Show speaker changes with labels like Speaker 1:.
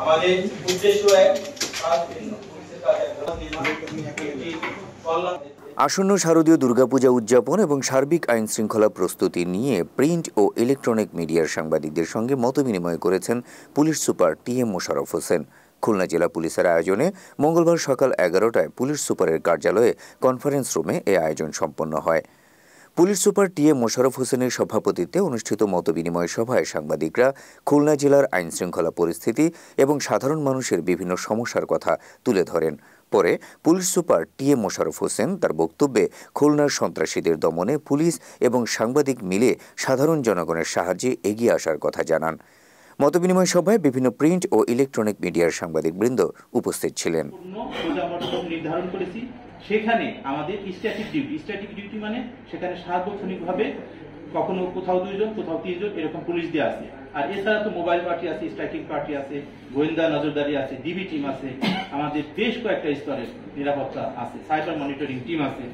Speaker 1: আমাদের উদ্দেশ্য এক, কাজ ভিন্ন।
Speaker 2: আসন্ন শারদীয় দুর্গাপূজা উদযাপন এবং সার্বিক আইন শৃঙ্খলা প্রস্তুতি নিয়ে প্রিন্ট ও ইলেকট্রনিক মিডিয়ার সাংবাদিকদের সঙ্গে মতবিনিময় করেছেন police super TM. Mosharraf Hossain. Khulna জেলা পুলিশের আয়োজনে মঙ্গলবার সকাল 11টায় পুলিশ সুপারের কার্যালয়ে কনফারেন্স রুমে এ আয়োজন সম্পন্ন হয়। Police super TM. মোশাররফ হোসেনের সভাপতিত্বে অনুষ্ঠিত মতবিনিময় সভায় সাংবাদিকরা খুলনা জেলার আইন শৃঙ্খলা পরিস্থিতি এবং সাধারণ মানুষের বিভিন্ন সমস্যার কথা তুলে ধরেন। পরে police super TM. Mosharraf Hossain তার বক্তব্যে খুলনার সন্ত্রাসীদের দমনে পুলিশ এবং সাংবাদিক মিলে সাধারণ জনগণের সাহায্যে এগিয়ে আসার কথা জানান। মতবিনিময় সভায় বিভিন্ন প্রিন্ট ও ইলেকট্রনিক মিডিয়ার সাংবাদিকবৃন্দ উপস্থিত ছিলেন।
Speaker 3: নির্ধারণ করেছি সেখানে আমাদের স্ট্যাটিক ডিউটি মানে সেখানে সার্বক্ষণিকভাবে কখনো কোথাও 2 জন কোথাও 3 জন এরকম পুলিশ দিয়ে আছে। আর এছাড়া তো মোবাইল পার্টি আছে, স্ট্রাইকিং পার্টি আছে, গোয়েন্দা নজরদারি আছে, ডিবি টিম আছে, আমাদের বেশ কয়েকটা স্তরের নিরাপত্তা আছে, সাইবার মনিটরিং টিম আছে।